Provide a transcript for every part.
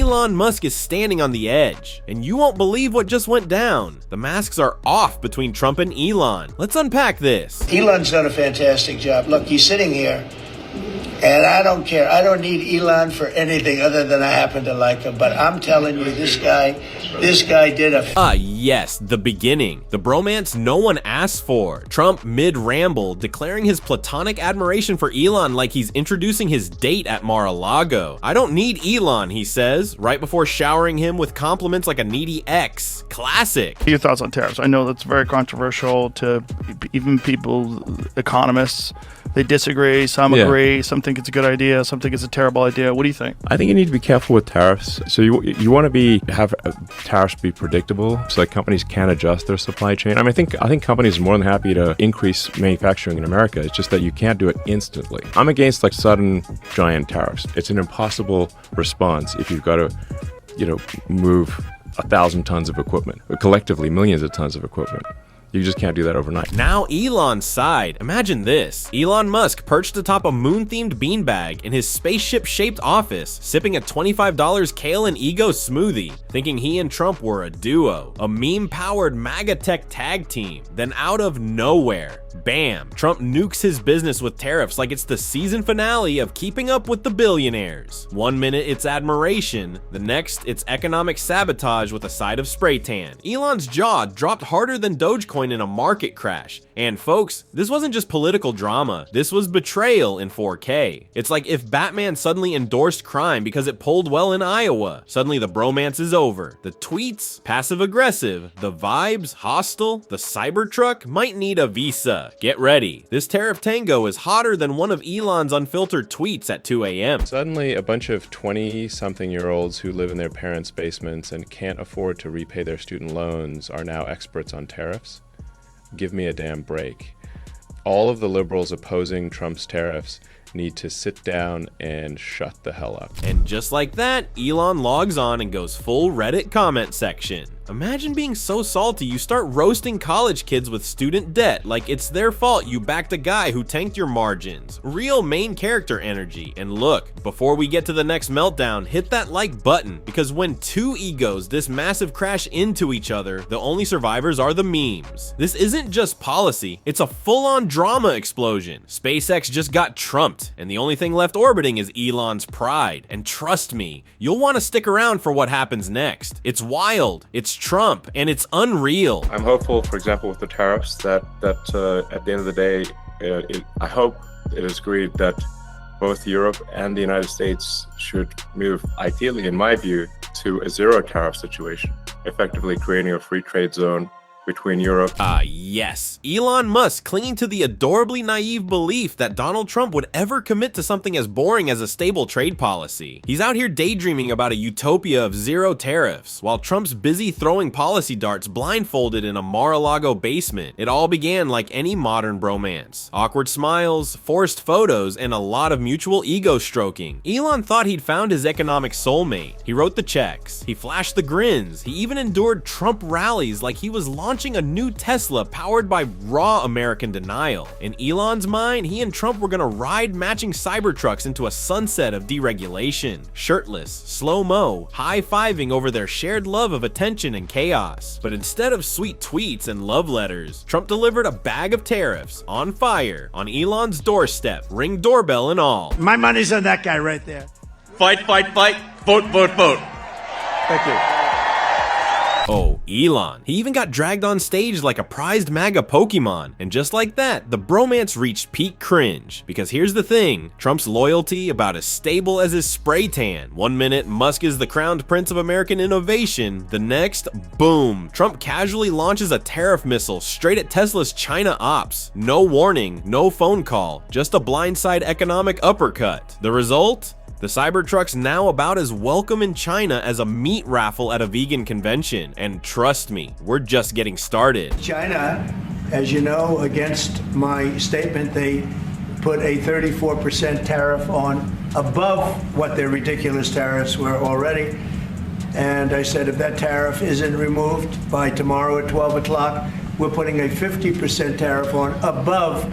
Elon Musk is standing on the edge, and you won't believe what just went down. The masks are off between Trump and Elon. Let's unpack this. Elon's done a fantastic job. Look, he's sitting here, and I don't care. I don't need Elon for anything other than I happen to like him. But I'm telling you, this guy did a... Yes, the beginning. The bromance no one asked for. Trump mid-ramble, declaring his platonic admiration for Elon like he's introducing his date at Mar-a-Lago. I don't need Elon, he says, right before showering him with compliments like a needy ex. Classic. Your thoughts on tariffs? I know that's very controversial to even people, economists. They disagree, some agree, some think it's a good idea, some think it's a terrible idea. What do you think? I think you need to be careful with tariffs. So you want to have tariffs be predictable so that companies can adjust their supply chain. I mean, I think companies are more than happy to increase manufacturing in America. It's just that you can't do it instantly. I'm against like sudden giant tariffs. It's an impossible response if you've got to, move 1,000 tons of equipment, or collectively millions of tons of equipment. You just can't do that overnight. Now Elon's side. Imagine this. Elon Musk perched atop a moon-themed beanbag in his spaceship-shaped office, sipping a $25 kale and ego smoothie, thinking he and Trump were a duo, a meme-powered MAGA tech tag team. Then out of nowhere, bam, Trump nukes his business with tariffs like it's the season finale of Keeping Up with the Billionaires. One minute it's admiration, the next it's economic sabotage with a side of spray tan. Elon's jaw dropped harder than Dogecoin in a market crash. And folks, this wasn't just political drama, this was betrayal in 4K. It's like if Batman suddenly endorsed crime because it polled well in Iowa. Suddenly the bromance is over. The tweets, passive-aggressive. The vibes, hostile. The Cybertruck might need a visa. Get ready. This tariff tango is hotter than one of Elon's unfiltered tweets at 2 a.m. Suddenly, a bunch of 20-something-year-olds who live in their parents' basements and can't afford to repay their student loans are now experts on tariffs. Give me a damn break. All of the liberals opposing Trump's tariffs need to sit down and shut the hell up. And just like that, Elon logs on and goes full Reddit comment section. Imagine being so salty you start roasting college kids with student debt like it's their fault you backed a guy who tanked your margins. Real main character energy. And look, before we get to the next meltdown, hit that like button, because when two egos this massive crash into each other, the only survivors are the memes. This isn't just policy, it's a full-on drama explosion. SpaceX just got trumped, and the only thing left orbiting is Elon's pride. And trust me, you'll want to stick around for what happens next. It's wild, it's Trump, and it's unreal. I'm hopeful, for example, with the tariffs, that at the end of the day, I hope it is agreed that both Europe and the United States should move, ideally, in my view, to a zero tariff situation, effectively creating a free trade zone between Europe. Yes. Elon Musk clinging to the adorably naive belief that Donald Trump would ever commit to something as boring as a stable trade policy. He's out here daydreaming about a utopia of zero tariffs, while Trump's busy throwing policy darts blindfolded in a Mar-a-Lago basement. It all began like any modern bromance. Awkward smiles, forced photos, and a lot of mutual ego stroking. Elon thought he'd found his economic soulmate. He wrote the checks. He flashed the grins. He even endured Trump rallies like he was launching a new Tesla powered by raw American denial. In Elon's mind, he and Trump were gonna ride matching Cybertrucks into a sunset of deregulation. Shirtless, slow-mo, high-fiving over their shared love of attention and chaos. But instead of sweet tweets and love letters, Trump delivered a bag of tariffs, on fire, on Elon's doorstep, Ring doorbell and all. My money's on that guy right there. Fight, fight, fight. Vote, vote, vote. Thank you. Oh, Elon. He even got dragged on stage like a prized MAGA Pokemon. And just like that, the bromance reached peak cringe. Because here's the thing, Trump's loyalty about as stable as his spray tan. One minute, Musk is the crowned prince of American innovation. The next, boom, Trump casually launches a tariff missile straight at Tesla's China ops. No warning, no phone call, just a blindside economic uppercut. The result? The Cybertruck's now about as welcome in China as a meat raffle at a vegan convention. And trust me, we're just getting started. China, as you know, against my statement, they put a 34% tariff on above what their ridiculous tariffs were already. And I said, if that tariff isn't removed by tomorrow at 12 o'clock, we're putting a 50% tariff on above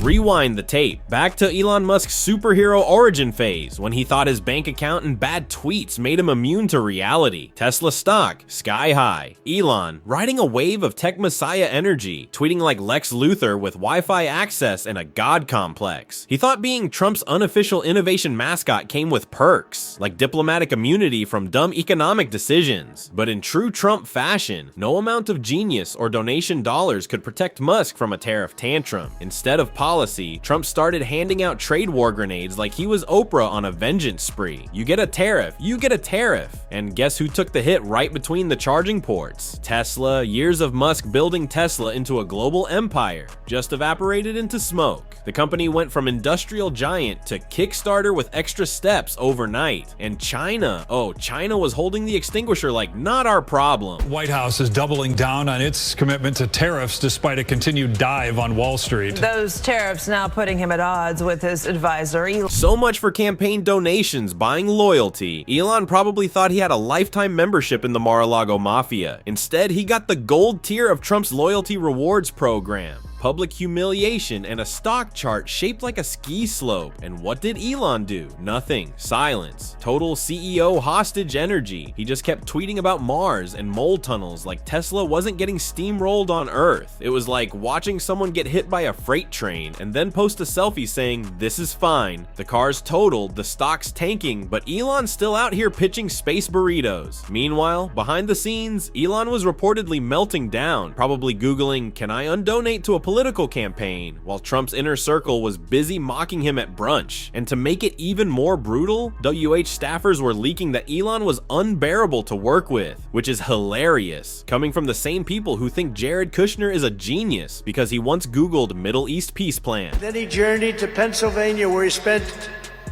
Rewind the tape back to Elon Musk's superhero origin phase when he thought his bank account and bad tweets made him immune to reality. Tesla stock sky high. Elon riding a wave of tech messiah energy, tweeting like Lex Luthor with Wi-Fi access and a god complex. He thought being Trump's unofficial innovation mascot came with perks, like diplomatic immunity from dumb economic decisions. But in true Trump fashion, no amount of genius or donation dollars could protect Musk from a tariff tantrum. Instead of policy, Trump started handing out trade war grenades like he was Oprah on a vengeance spree. You get a tariff, you get a tariff. And guess who took the hit right between the charging ports? Tesla. Years of Musk building Tesla into a global empire just evaporated into smoke. The company went from industrial giant to Kickstarter with extra steps overnight. And China, China was holding the extinguisher like not our problem. White House is doubling down on its commitment to tariffs despite a continued dive on Wall Street. Those tariffs now putting him at odds with his advisor. So much for campaign donations buying loyalty. Elon probably thought he had a lifetime membership in the Mar-a-Lago Mafia. Instead, he got the gold tier of Trump's loyalty rewards program. Public humiliation, and a stock chart shaped like a ski slope. And what did Elon do? Nothing. Silence. Total CEO hostage energy. He just kept tweeting about Mars and mole tunnels like Tesla wasn't getting steamrolled on Earth. It was like watching someone get hit by a freight train and then post a selfie saying, "This is fine. The car's totaled, the stock's tanking, but Elon's still out here pitching space burritos." Meanwhile, behind the scenes, Elon was reportedly melting down, probably Googling, "Can I undonate to a political campaign?" while Trump's inner circle was busy mocking him at brunch. And to make it even more brutal, WH staffers were leaking that Elon was unbearable to work with, which is hilarious, coming from the same people who think Jared Kushner is a genius because he once Googled Middle East peace plan. Then he journeyed to Pennsylvania, where he spent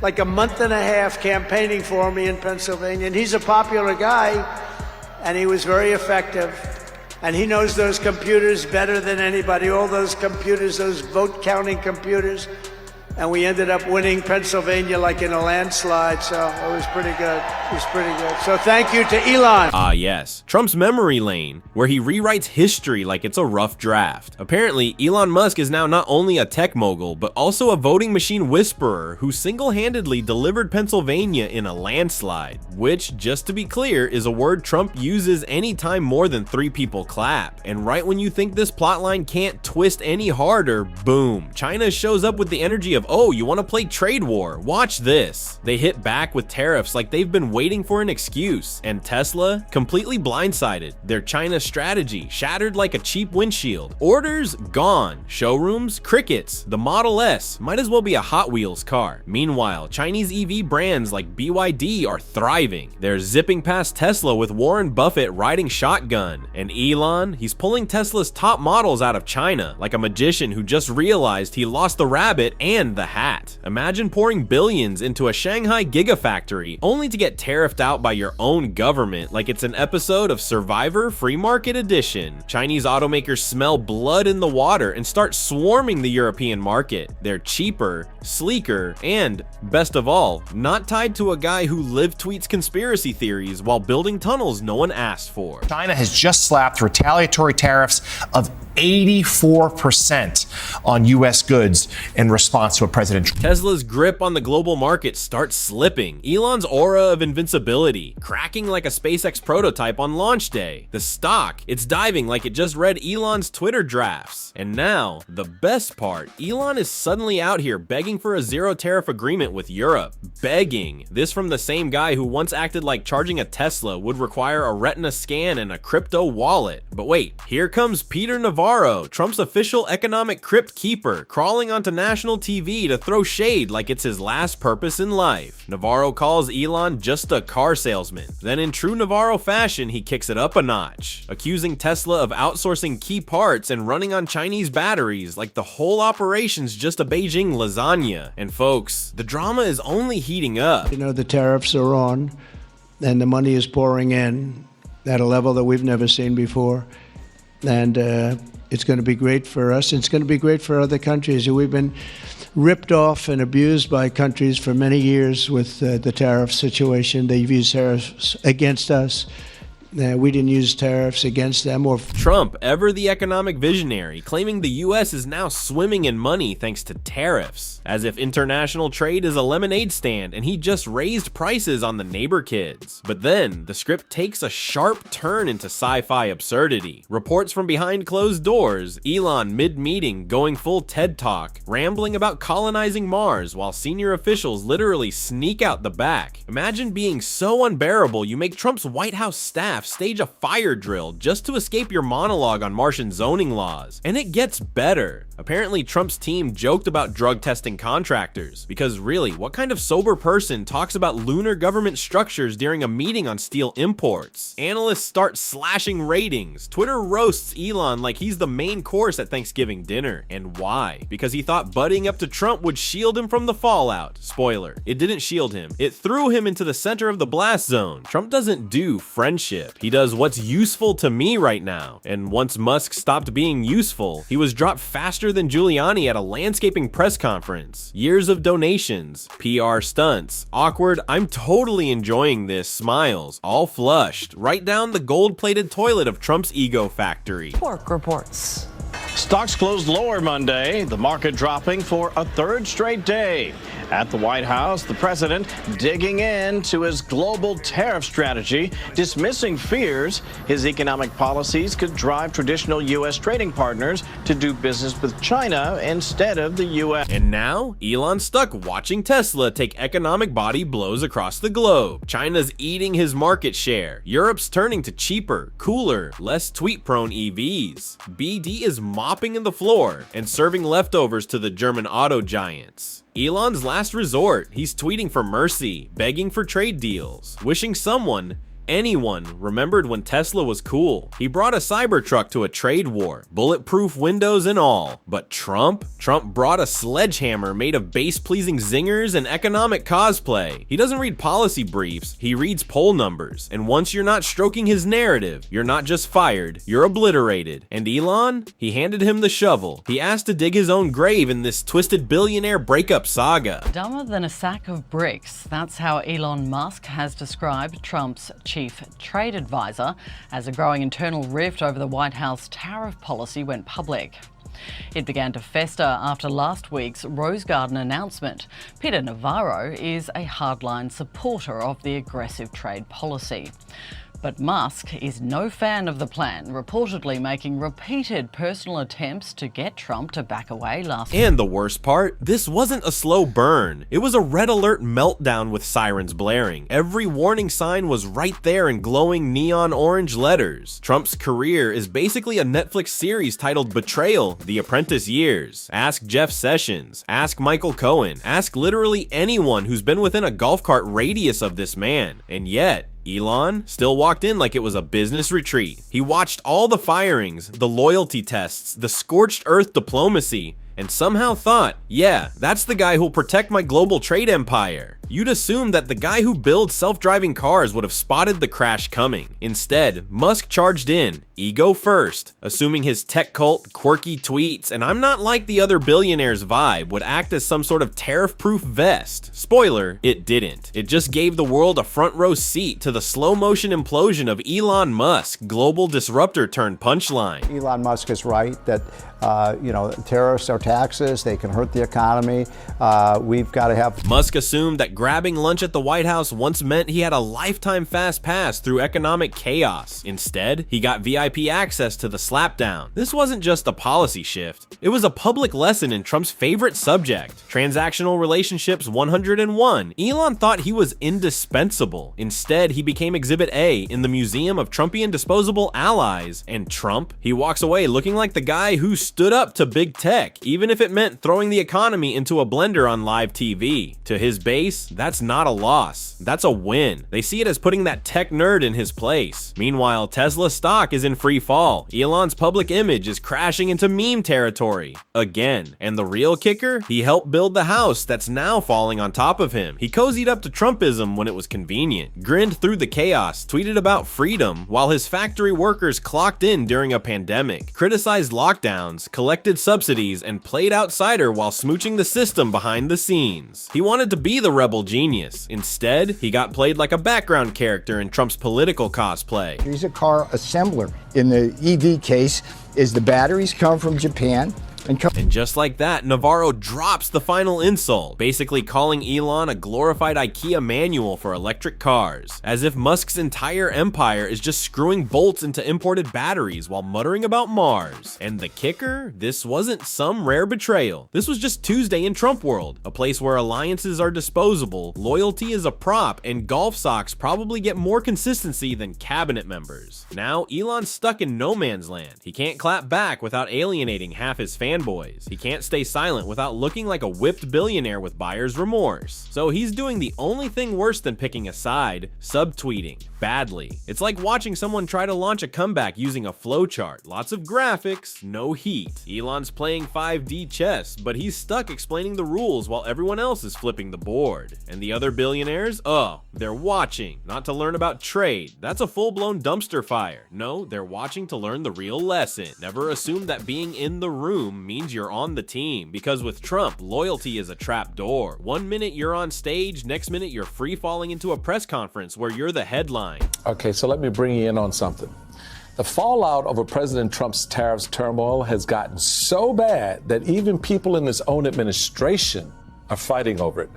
like a month and a half campaigning for me in Pennsylvania. And he's a popular guy, and he was very effective. And he knows those computers better than anybody, all those computers, those vote counting computers. And we ended up winning Pennsylvania like in a landslide, so it was pretty good. It was pretty good. So thank you to Elon. Ah yes, Trump's memory lane, where he rewrites history like it's a rough draft. Apparently, Elon Musk is now not only a tech mogul, but also a voting machine whisperer who single-handedly delivered Pennsylvania in a landslide, which, just to be clear, is a word Trump uses anytime more than 3 people clap. And right when you think this plotline can't twist any harder, boom, China shows up with the energy of, "Oh, you want to play trade war? Watch this." They hit back with tariffs like they've been waiting for an excuse. And Tesla, completely blindsided. Their China strategy shattered like a cheap windshield. Orders gone. Showrooms, crickets. The Model S might as well be a Hot Wheels car. Meanwhile, Chinese EV brands like BYD are thriving. They're zipping past Tesla with Warren Buffett riding shotgun. And Elon, he's pulling Tesla's top models out of China like a magician who just realized he lost the rabbit and the hat. Imagine pouring billions into a Shanghai gigafactory only to get tariffed out by your own government like it's an episode of Survivor Free Market Edition. Chinese automakers smell blood in the water and start swarming the European market. They're cheaper, sleeker, and, best of all, not tied to a guy who live tweets conspiracy theories while building tunnels no one asked for. China has just slapped retaliatory tariffs of 84% on U.S. goods in response to a president. Tesla's grip on the global market starts slipping. Elon's aura of invincibility, cracking like a SpaceX prototype on launch day. The stock, it's diving like it just read Elon's Twitter drafts. And now, the best part, Elon is suddenly out here begging for a zero tariff agreement with Europe. Begging. This from the same guy who once acted like charging a Tesla would require a retina scan and a crypto wallet. But wait, here comes Peter Navarro, Trump's official economic crypt keeper, crawling onto national TV to throw shade like it's his last purpose in life. Navarro calls Elon just a car salesman. Then in true Navarro fashion, he kicks it up a notch, accusing Tesla of outsourcing key parts and running on Chinese batteries like the whole operation's just a Beijing lasagna. And folks, the drama is only heating up. You know, the tariffs are on, and the money is pouring in at a level that we've never seen before. And it's going to be great for us. It's going to be great for other countries. We've been ripped off and abused by countries for many years with the tariff situation. They've used tariffs against us. We didn't use tariffs against them or. Trump, ever the economic visionary, claiming the US is now swimming in money thanks to tariffs, as if international trade is a lemonade stand and he just raised prices on the neighbor kids. But then, the script takes a sharp turn into sci-fi absurdity. Reports from behind closed doors, Elon mid-meeting going full TED Talk, rambling about colonizing Mars while senior officials literally sneak out the back. Imagine being so unbearable you make Trump's White House staff stage a fire drill just to escape your monologue on Martian zoning laws. And it gets better. Apparently Trump's team joked about drug testing contractors, because really, what kind of sober person talks about lunar government structures during a meeting on steel imports? Analysts start slashing ratings. Twitter roasts Elon like he's the main course at Thanksgiving dinner. And why? Because he thought buddying up to Trump would shield him from the fallout. Spoiler, it didn't shield him. It threw him into the center of the blast zone. Trump doesn't do friendship. He does what's useful to me right now. And once Musk stopped being useful, he was dropped faster than Giuliani at a landscaping press conference. Years of donations, PR stunts, awkward "I'm totally enjoying this" smiles, all flushed right down the gold-plated toilet of Trump's ego factory. Pork reports. Stocks closed lower Monday, the market dropping for a third straight day. At the White House, the president digging into his global tariff strategy, dismissing fears his economic policies could drive traditional U.S. trading partners to do business with China instead of the U.S. And now, Elon's stuck watching Tesla take economic body blows across the globe. China's eating his market share. Europe's turning to cheaper, cooler, less tweet-prone EVs. BD is mopping in the floor and serving leftovers to the German auto giants. Elon's last resort, he's tweeting for mercy, begging for trade deals, wishing anyone remembered when Tesla was cool. He brought a Cybertruck to a trade war, bulletproof windows and all. But Trump brought a sledgehammer made of base-pleasing zingers and economic cosplay. He doesn't read policy briefs, he reads poll numbers. And once you're not stroking his narrative, you're not just fired, you're obliterated. And Elon? He handed him the shovel. He asked to dig his own grave in this twisted billionaire breakup saga. Dumber than a sack of bricks. That's how Elon Musk has described Trump's chief trade advisor as a growing internal rift over the White House tariff policy went public. It began to fester after last week's Rose Garden announcement. Peter Navarro is a hardline supporter of the aggressive trade policy. But Musk is no fan of the plan, reportedly making repeated personal attempts to get Trump to back away last week. And the worst part, this wasn't a slow burn. It was a red alert meltdown with sirens blaring. Every warning sign was right there in glowing neon orange letters. Trump's career is basically a Netflix series titled Betrayal: The Apprentice Years. Ask Jeff Sessions, ask Michael Cohen, ask literally anyone who's been within a golf cart radius of this man. And yet, Elon still walked in like it was a business retreat. He watched all the firings, the loyalty tests, the scorched earth diplomacy, and somehow thought, yeah, that's the guy who'll protect my global trade empire. You'd assume that the guy who builds self-driving cars would have spotted the crash coming. Instead, Musk charged in, ego first, assuming his tech cult, quirky tweets, and "I'm not like the other billionaires" vibe would act as some sort of tariff-proof vest. Spoiler, it didn't. It just gave the world a front-row seat to the slow-motion implosion of Elon Musk, global disruptor turned punchline. Elon Musk is right that tariffs are taxes, they can hurt the economy. We've got to have. Musk assumed that grabbing lunch at the White House once meant he had a lifetime fast pass through economic chaos. Instead, he got VIP access to the slapdown. This wasn't just a policy shift. It was a public lesson in Trump's favorite subject, transactional relationships 101. Elon thought he was indispensable. Instead, he became Exhibit A in the Museum of Trumpian Disposable Allies. And Trump? He walks away looking like the guy who stood up to big tech, even if it meant throwing the economy into a blender on live TV. To his base, that's not a loss. That's a win. They see it as putting that tech nerd in his place. Meanwhile, Tesla stock is in free fall. Elon's public image is crashing into meme territory again. And the real kicker? He helped build the house that's now falling on top of him. He cozied up to Trumpism when it was convenient, grinned through the chaos, tweeted about freedom while his factory workers clocked in during a pandemic, criticized lockdowns, loans, collected subsidies, and played outsider while smooching the system behind the scenes. He wanted to be the rebel genius. Instead, he got played like a background character in Trump's political cosplay. He's a car assembler. In the EV case, the batteries come from Japan. And just like that, Navarro drops the final insult, basically calling Elon a glorified IKEA manual for electric cars, as if Musk's entire empire is just screwing bolts into imported batteries while muttering about Mars. And the kicker? This wasn't some rare betrayal. This was just Tuesday in Trump world, a place where alliances are disposable, loyalty is a prop, and golf socks probably get more consistency than cabinet members. Now, Elon's stuck in no man's land. He can't clap back without alienating half his fanboys. He can't stay silent without looking like a whipped billionaire with buyer's remorse. So he's doing the only thing worse than picking a side, subtweeting. Badly. It's like watching someone try to launch a comeback using a flowchart. Lots of graphics, no heat. Elon's playing 5D chess, but he's stuck explaining the rules while everyone else is flipping the board. And the other billionaires? Oh, they're watching, not to learn about trade. That's a full-blown dumpster fire. No, they're watching to learn the real lesson. Never assume that being in the room means you're on the team, because with Trump, loyalty is a trap door. 1 minute you're on stage, next minute you're free falling into a press conference where you're the headline. Okay, so let me bring you in on something. The fallout over President Trump's tariffs turmoil has gotten so bad that even people in his own administration are fighting over it.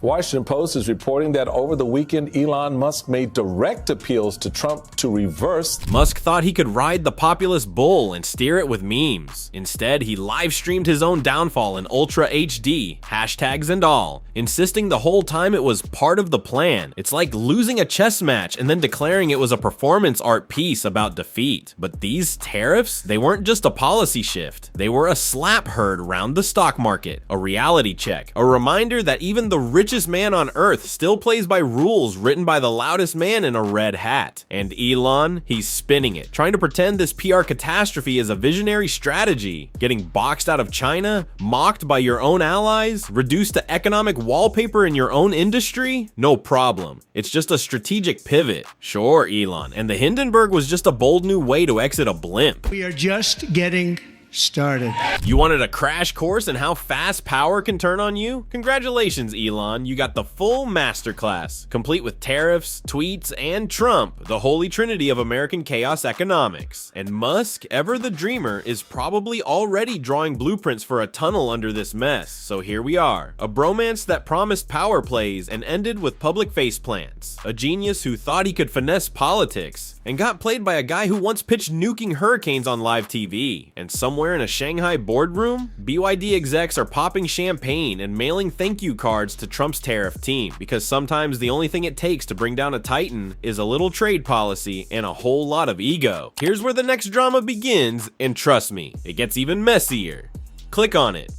The Washington Post is reporting that over the weekend, Elon Musk made direct appeals to Trump to reverse. Musk thought he could ride the populist bull and steer it with memes. Instead, he live streamed his own downfall in Ultra HD, hashtags and all, insisting the whole time it was part of the plan. It's like losing a chess match and then declaring it was a performance art piece about defeat. But these tariffs, they weren't just a policy shift. They were a slap heard round the stock market, a reality check, a reminder that even the richest man on earth still plays by rules written by the loudest man in a red hat. And Elon, he's spinning it, trying to pretend this PR catastrophe is a visionary strategy, getting boxed out of China, mocked by your own allies, reduced to economic wallpaper in your own industry? No problem. It's just a strategic pivot. Sure, Elon, and the Hindenburg was just a bold new way to exit a blimp. We are just getting started. You wanted a crash course in how fast power can turn on you? Congratulations, Elon. You got the full masterclass, complete with tariffs, tweets, and Trump, the holy trinity of American chaos economics. And Musk, ever the dreamer, is probably already drawing blueprints for a tunnel under this mess. So here we are. A bromance that promised power plays and ended with public faceplants. A genius who thought he could finesse politics and got played by a guy who once pitched nuking hurricanes on live TV. And somewhere in a Shanghai boardroom, BYD execs are popping champagne and mailing thank you cards to Trump's tariff team, because sometimes the only thing it takes to bring down a titan is a little trade policy and a whole lot of ego. Here's where the next drama begins, and trust me, it gets even messier. Click on it.